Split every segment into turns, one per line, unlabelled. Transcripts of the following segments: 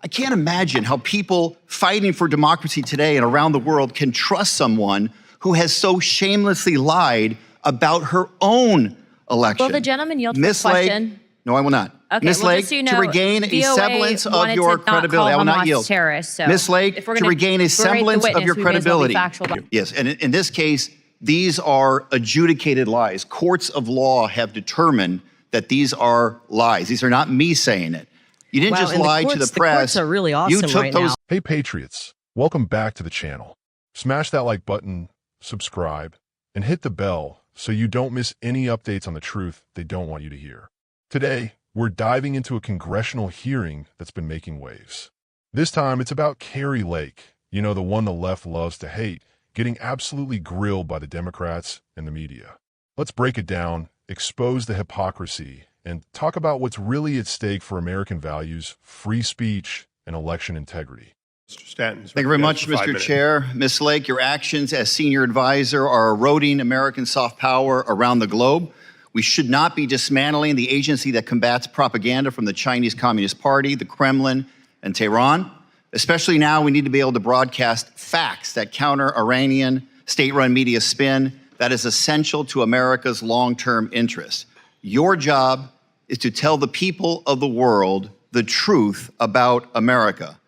can't imagine how people fighting for democracy today and around the world can trust someone who has so shamelessly lied about her own election.
Will the gentleman yield to the question?
No, I will not.
Okay,
Ms.
well,
Lake,
just so you know,
to regain a
VOA
semblance of
wanted
your
to not
credibility, I
call
will not
Hamas
yield.
terrorists, so
Ms. Lake,
if we're
to
gonna
regain a
berate the
semblance
witness,
of your
we may as well be
credibility.
factual.
Yes, and in this case, these are adjudicated lies. Courts of law have determined that these are lies. These are not me saying it. You didn't just lie to the press.
The courts are really awesome
you took
right
those
now.
Hey Patriots, welcome back to the channel. Smash that like button, subscribe, and hit the bell so you don't miss any updates on the truth they don't want you to hear. Today, we're diving into a congressional hearing that's been making waves. This time, it's about Kari Lake, you know, the one the left loves to hate, getting absolutely grilled by the Democrats and the media. Let's break it down, expose the hypocrisy, and talk about what's really at stake for American values, free speech, and election integrity.
Mr. Stanton.
Thank you very much, Mr. Chair. Ms. Lake, your actions as senior advisor are eroding American soft power around the globe. We should not be dismantling the agency that combats propaganda from the Chinese Communist Party, the Kremlin, and Tehran. Especially now, we need to be able to broadcast facts that counter Iranian state-run media spin that is essential to America's long-term interests. Your job is to tell the people of the world the truth about America.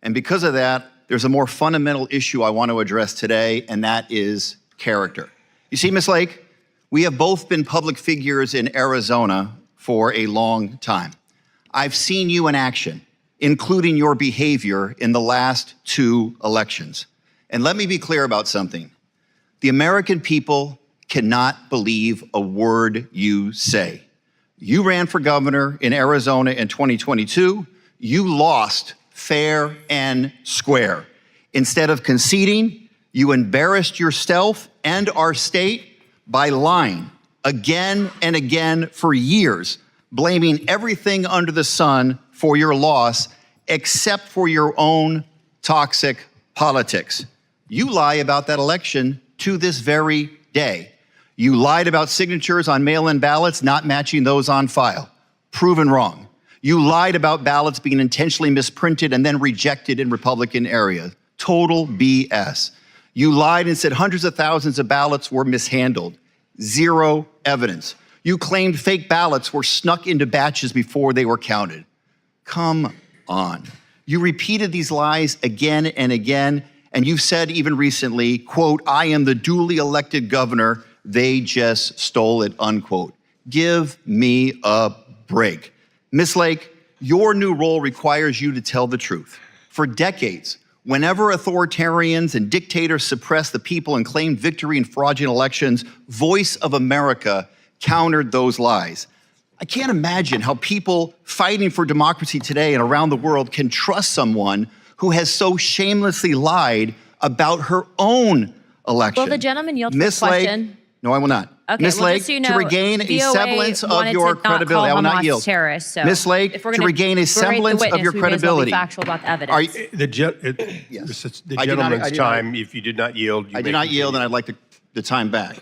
And because of that, there's a more fundamental issue I want to address today, and that is character. You see, Ms. Lake, we have both been public figures in Arizona for a long time. I've seen you in action, including your behavior in the last 2 elections. And let me be clear about something. The American people cannot believe a word you say. You ran for governor in Arizona in 2022. You lost fair and square. Instead of conceding, you embarrassed yourself and our state by lying again and again for years, blaming everything under the sun for your loss except for your own toxic politics. You lie about that election to this very day. You lied about signatures on mail-in ballots not matching those on file. Proven wrong. You lied about ballots being intentionally misprinted and then rejected in Republican areas. Total BS. You lied and said hundreds of thousands of ballots were mishandled. Zero evidence. You claimed fake ballots were snuck into batches before they were counted. Come on. You repeated these lies again and again, and you've said even recently, quote, I am the duly elected governor, they just stole it, unquote. Give me a break. Ms. Lake, your new role requires you to tell the truth. For decades, whenever authoritarians and dictators suppressed the people and claimed victory in fraudulent elections, Voice of America countered those lies. I can't imagine how people fighting for democracy today and around the world can trust someone who has so shamelessly lied about her own election.
Will the gentleman yield to the question?
Lake, no, I will not.
Okay,
Ms.
well,
Lake,
just so you know,
to regain a
VOA
semblance of
wanted
your
to not
credibility, I
call
will not
Hamas
yield.
terrorists, so
Ms. Lake,
if we're
to
gonna
regain a
berate the
semblance
witness,
of your
we may as well be
credibility.
factual about the evidence.
The gentleman's time, if you did not yield, you
I
may
did not
continue.
yield, and I'd like the time back.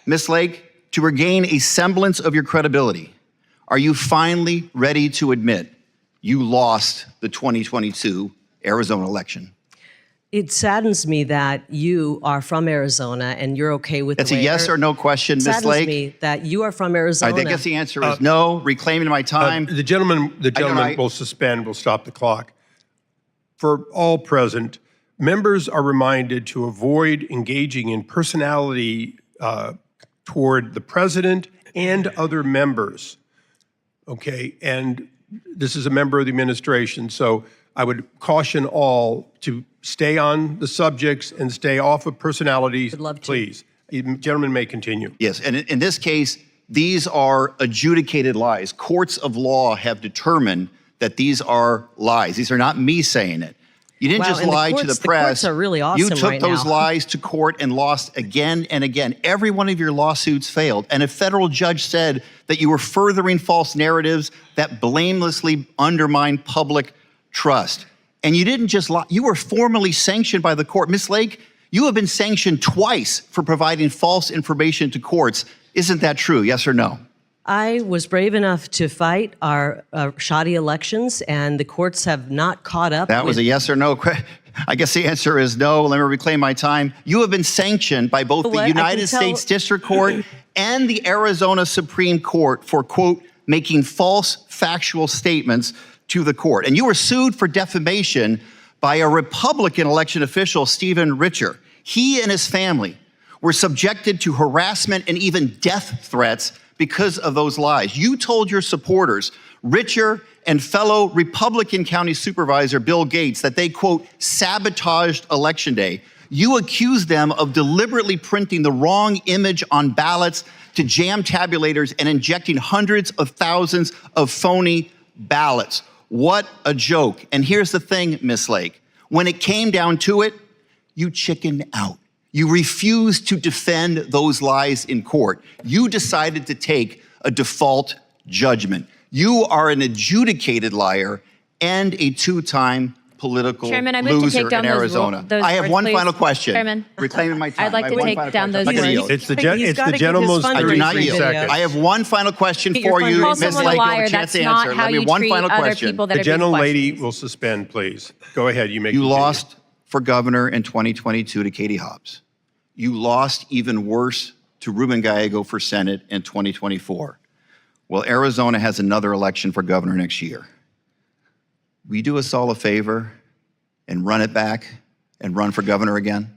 Ms. Lake, to regain a semblance of your credibility, are you finally ready to admit you lost the 2022 Arizona election?
It saddens me that you are from Arizona and you're okay with
That's
the
a
way
yes or no question, Ms.
saddens
Lake.
me that you are from Arizona.
I guess the answer is no. Reclaiming my time.
The gentleman will suspend, will stop the clock. For all present, members are reminded to avoid engaging in personality toward the president and other members. Okay, and this is a member of the administration, so I would caution all to stay on the subjects and stay off of personalities,
Would love to.
please. Gentleman may continue.
Yes, and in this case, these are adjudicated lies. Courts of law have determined that these are lies. These are not me saying it. You didn't
Wow,
just
and the
lie to
courts-
the
the
press.
courts are really awesome
You took
right
those
now.
lies to court and lost again and again. Every one of your lawsuits failed. And a federal judge said that you were furthering false narratives that blamelessly undermine public trust. And you didn't just lie. You were formally sanctioned by the court. Ms. Lake, you have been sanctioned twice for providing false information to courts. Isn't that true? Yes or no?
I was brave enough to fight our shoddy elections, and the courts have not caught up.
That was a yes or no. I guess the answer is no. Let me reclaim my time. You have been sanctioned by both the United States District Court and the Arizona Supreme Court for, quote, making false factual statements to the court. And you were sued for defamation by a Republican election official, Stephen Richer. He and his family were subjected to harassment and even death threats because of those lies. You told your supporters, Richer and fellow Republican County Supervisor Bill Gates, that they, quote, sabotaged Election Day. You accused them of deliberately printing the wrong image on ballots to jam tabulators and injecting hundreds of thousands of phony ballots. What a joke. And here's the thing, Ms. Lake. When it came down to it, you chickened out. You refused to defend those lies in court. You decided to take a default judgment. You are an adjudicated liar and a two-time political
Chairman, I move to
loser
take down
in
those
Arizona.
those
I have
words,
one
please.
final question.
Chairman,
Reclaiming my time.
I'd like
I
to
have one
take
final
down
question.
those
I'm not gonna
words.
yield.
It's the
He's gotta give his
gentleman's
fundraising
I do not
3
yield.
seconds.
I have one final question
Get your
for you,
fundraising.
Call
Ms.
someone a
Lake. You have
liar.
a chance
That's
to
not
answer.
how
Let me
you
one
treat
final
other
question.
people that
The
are being
gentlelady
questioned.
will suspend, please. Go ahead. You may
You
continue.
lost for governor in 2022 to Katie Hobbs. You lost even worse to Ruben Gallego for Senate in 2024. Well, Arizona has another election for governor next year. Will you do us all a favor and run it back and run for governor again?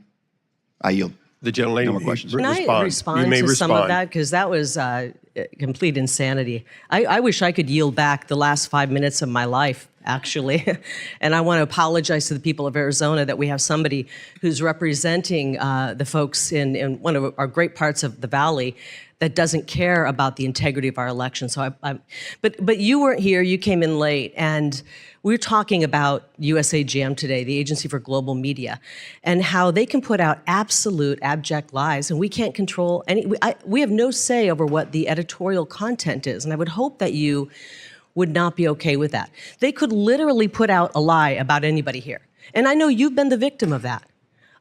I yield.
The gentlelady,
No more questions.
Can I respond
You may
to
respond.
some of that? Because that was complete insanity. I wish I could yield back the last 5 minutes of my life, actually. And I want to apologize to the people of Arizona that we have somebody who's representing the folks in one of our great parts of the Valley that doesn't care about the integrity of our election. So but you weren't here, you came in late, and we're talking about USAGM today, the Agency for Global Media, and how they can put out absolute abject lies, and we can't control any, we have no say over what the editorial content is, and I would hope that you would not be okay with that. They could literally put out a lie about anybody here, and I know you've been the victim of that.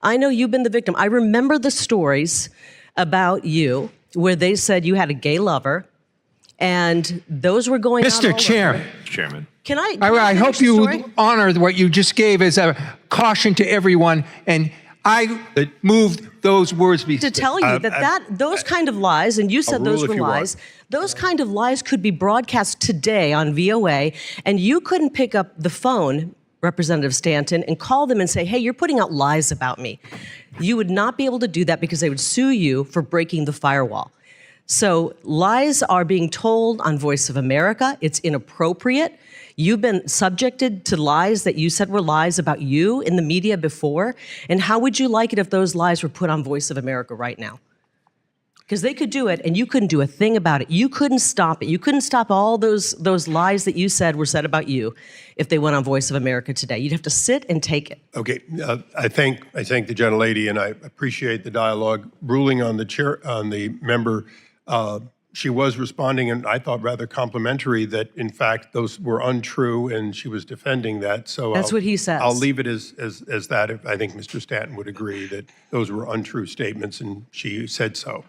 I know you've been the victim. I remember the stories about you where they said you had a gay lover, and those were going out all
Mr.
over.
Chairman.
Can I
I
finish
hope
the
you
story?
honor what you just gave as a caution to everyone, and I moved those words
To tell you that those kind of lies, and you said those
rule
were
if you want.
lies, those kind of lies could be broadcast today on VOA, and you couldn't pick up the phone, Representative Stanton, and call them and say, hey, you're putting out lies about me. You would not be able to do that because they would sue you for breaking the firewall. So lies are being told on Voice of America. It's inappropriate. You've been subjected to lies that you said were lies about you in the media before. And how would you like it if those lies were put on Voice of America right now? Because they could do it, and you couldn't do a thing about it. You couldn't stop it. You couldn't stop all those lies that you said were said about you if they went on Voice of America today. You'd have to sit and take it.
Okay, I thank the gentlelady, and I appreciate the dialogue. Ruling on the member, she was responding, and I thought rather complimentary that in fact those were untrue, and she was defending that. So
That's what he says.
I'll leave it as that. If I think Mr. Stanton would agree that those were untrue statements, and she said so.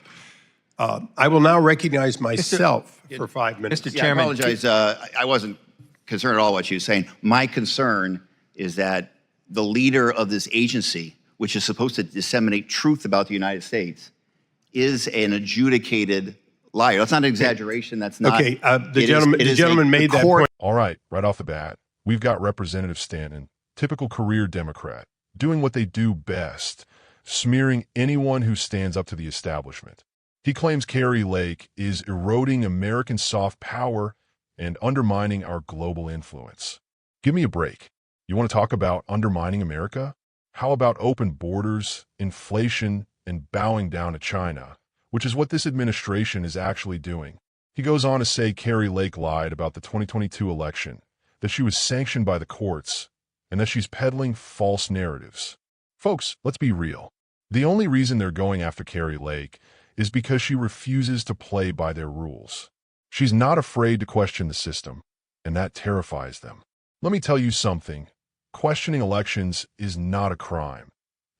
I will now recognize myself for 5 minutes.
Mr.
Yeah,
Chairman.
I apologize. I wasn't concerned at all what she was saying. My concern is that the leader of this agency, which is supposed to disseminate truth about the United States, is an adjudicated liar. That's not an exaggeration. That's not.
Okay, the gentleman made that point.
All right, right off the bat, we've got Representative Stanton, typical career Democrat, doing what they do best, smearing anyone who stands up to the establishment. He claims Kari Lake is eroding American soft power and undermining our global influence. Give me a break. You want to talk about undermining America? How about open borders, inflation, and bowing down to China, which is what this administration is actually doing? He goes on to say Kari Lake lied about the 2022 election, that she was sanctioned by the courts, and that she's peddling false narratives. Folks, let's be real. The only reason they're going after Kari Lake is because she refuses to play by their rules. She's not afraid to question the system, and that terrifies them. Let me tell you something. Questioning elections is not a crime.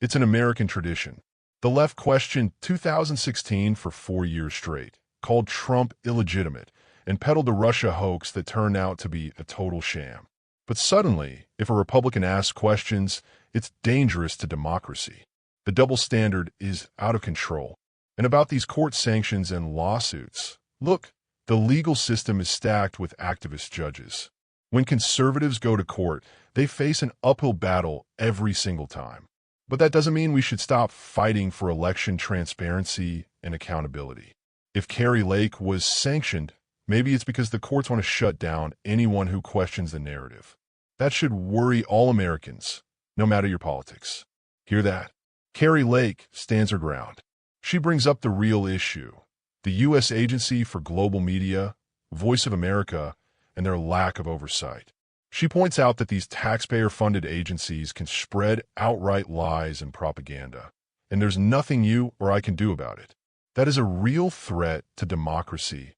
It's an American tradition. The left questioned 2016 for 4 years straight. called Trump illegitimate, and peddled a Russia hoax that turned out to be a total sham. But suddenly, if a Republican asks questions, it's dangerous to democracy. The double standard is out of control. And about these court sanctions and lawsuits, look, the legal system is stacked with activist judges. When conservatives go to court, they face an uphill battle every single time. But that doesn't mean we should stop fighting for election transparency and accountability. If Kari Lake was sanctioned, maybe it's because the courts want to shut down anyone who questions the narrative. That should worry all Americans, no matter your politics. Hear that? Kari Lake stands her ground. She brings up the real issue, the U.S. Agency for Global Media, Voice of America, and their lack of oversight. She points out that these taxpayer-funded agencies can spread outright lies and propaganda, and there's nothing you or I can do about it. That is a real threat to democracy.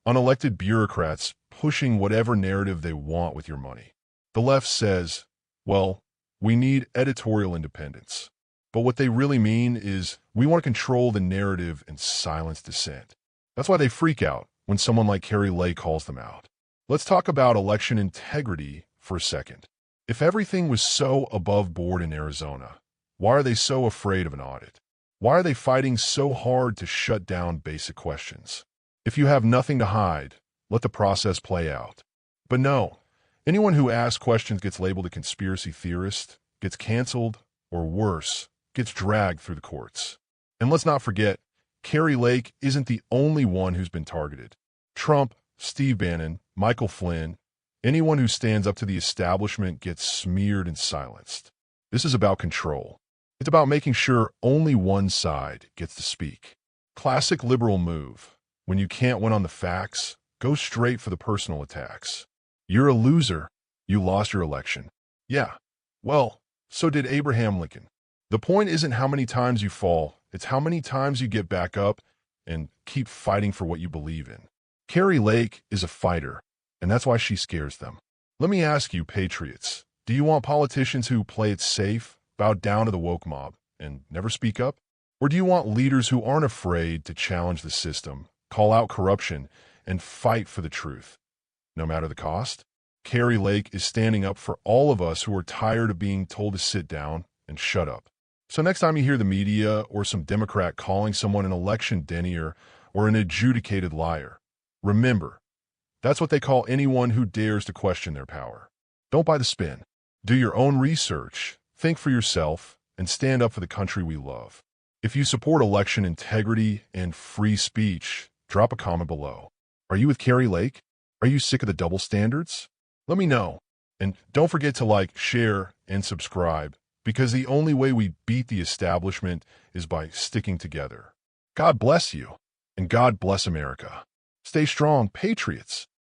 Unelected bureaucrats pushing whatever narrative they want with your money. The left says, well, we need editorial independence. But what they really mean is we want to control the narrative and silence dissent. That's why they freak out when someone like Kari Lake calls them out. Let's talk about election integrity for a second. If everything was so above board in Arizona, why are they so afraid of an audit? Why are they fighting so hard to shut down basic questions? If you have nothing to hide, let the process play out. But no, anyone who asks questions gets labeled a conspiracy theorist, gets canceled, or worse, gets dragged through the courts. And let's not forget, Kari Lake isn't the only one who's been targeted. Trump, Steve Bannon, Michael Flynn, anyone who stands up to the establishment gets smeared and silenced. This is about control. It's about making sure only one side gets to speak. Classic liberal move. When you can't win on the facts, go straight for the personal attacks. You're a loser. You lost your election. Yeah, well, so did Abraham Lincoln. The point isn't how many times you fall, it's how many times you get back up and keep fighting for what you believe in. Kari Lake is a fighter, and that's why she scares them. Let me ask you, patriots, do you want politicians who play it safe, bow down to the woke mob, and never speak up? Or do you want leaders who aren't afraid to challenge the system, call out corruption, and fight for the truth, no matter the cost? Kari Lake is standing up for all of us who are tired of being told to sit down and shut up. So next time you hear the media or some Democrat calling someone an election denier or an adjudicated liar, remember, that's what they call anyone who dares to question their power. Don't buy the spin. Do your own research, think for yourself, and stand up for the country we love. If you support election integrity and free speech, drop a comment below. Are you with Kari Lake? Are you sick of the double standards? Let me know. And don't forget to like, share, and subscribe, because the only way we beat the establishment is by sticking together. God bless you, and God bless America. Stay strong, patriots.